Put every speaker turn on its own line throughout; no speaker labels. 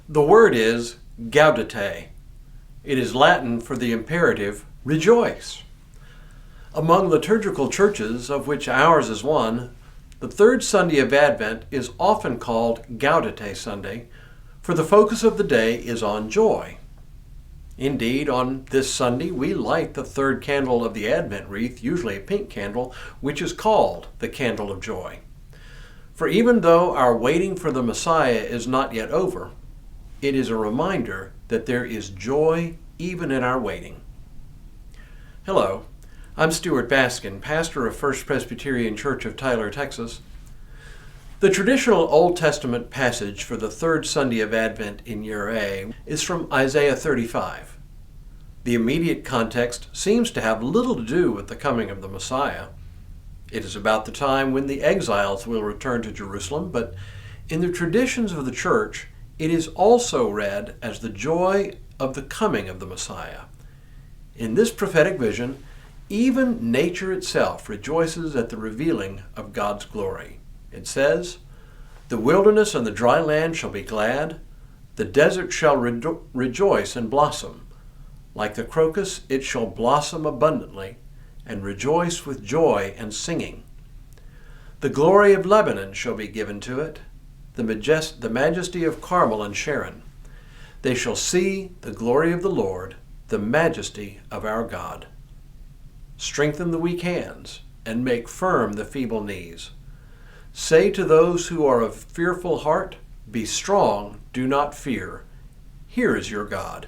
The word is Gaudete. It is Latin for the imperative, rejoice. Among liturgical churches, of which ours is one, the third Sunday of Advent is often called Gaudete Sunday, for the focus of the day is on joy. Indeed, on this Sunday, we light the third candle of the Advent wreath, usually a pink candle, which is called the candle of joy. For even though our waiting for the Messiah is not yet over, it is a reminder that there is joy even in our waiting. Hello, I'm Stuart Baskin, pastor of First Presbyterian Church of Tyler, Texas. The traditional Old Testament passage for the third Sunday of Advent in year A is from Isaiah 35. The immediate context seems to have little to do with the coming of the Messiah. It is about the time when the exiles will return to Jerusalem, but in the traditions of the church, it is also read as the joy of the coming of the Messiah. In this prophetic vision, even nature itself rejoices at the revealing of God's glory. It says, "The wilderness and the dry land shall be glad, the desert shall rejoice and blossom. Like the crocus it shall blossom abundantly, and rejoice with joy and singing. The glory of Lebanon shall be given to it, the majesty of Carmel and Sharon. They shall see the glory of the Lord, the majesty of our God. Strengthen the weak hands, and make firm the feeble knees. Say to those who are of fearful heart, be strong, do not fear. Here is your God."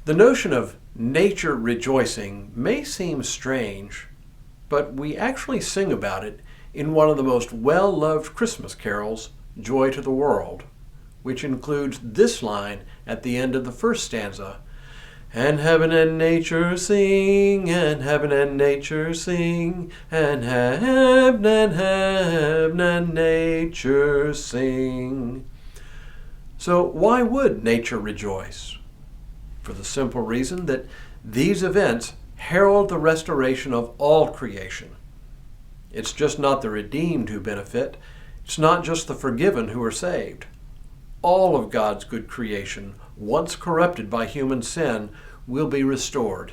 The notion of nature rejoicing may seem strange, but we actually sing about it in one of the most well-loved Christmas carols, Joy to the World, which includes this line at the end of the first stanza, "And heaven and nature sing, and heaven and nature sing, and heaven and nature sing." So why would nature rejoice? For the simple reason that these events herald the restoration of all creation. It's just not the redeemed who benefit. It's not just the forgiven who are saved. All of God's good creation, once corrupted by human sin, will be restored.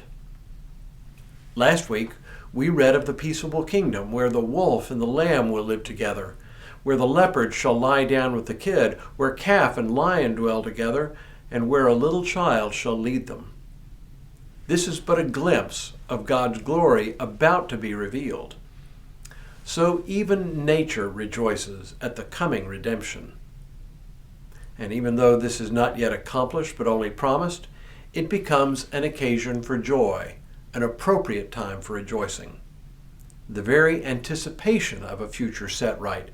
Last week, we read of the peaceable kingdom where the wolf and the lamb will live together, where the leopard shall lie down with the kid, where calf and lion dwell together, and where a little child shall lead them. This is but a glimpse of God's glory about to be revealed. So even nature rejoices at the coming redemption. And even though this is not yet accomplished but only promised, it becomes an occasion for joy, an appropriate time for rejoicing. The very anticipation of a future set right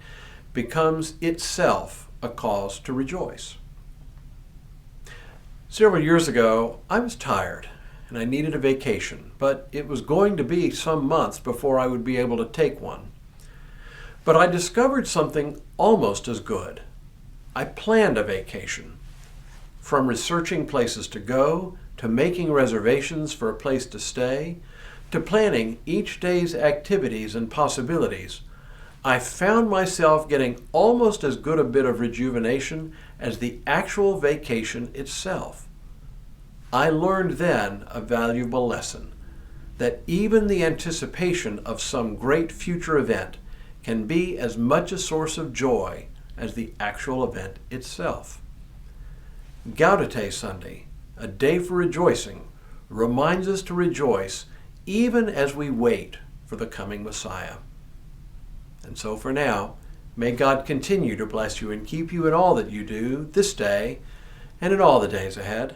becomes itself a cause to rejoice. Several years ago, I was tired and I needed a vacation, but it was going to be some months before I would be able to take one. But I discovered something almost as good. I planned a vacation. From researching places to go, to making reservations for a place to stay, to planning each day's activities and possibilities, I found myself getting almost as good a bit of rejuvenation as the actual vacation itself. I learned then a valuable lesson, that even the anticipation of some great future event can be as much a source of joy as the actual event itself. Gaudete Sunday, a day for rejoicing, reminds us to rejoice even as we wait for the coming Messiah. And so for now, may God continue to bless you and keep you in all that you do this day and in all the days ahead.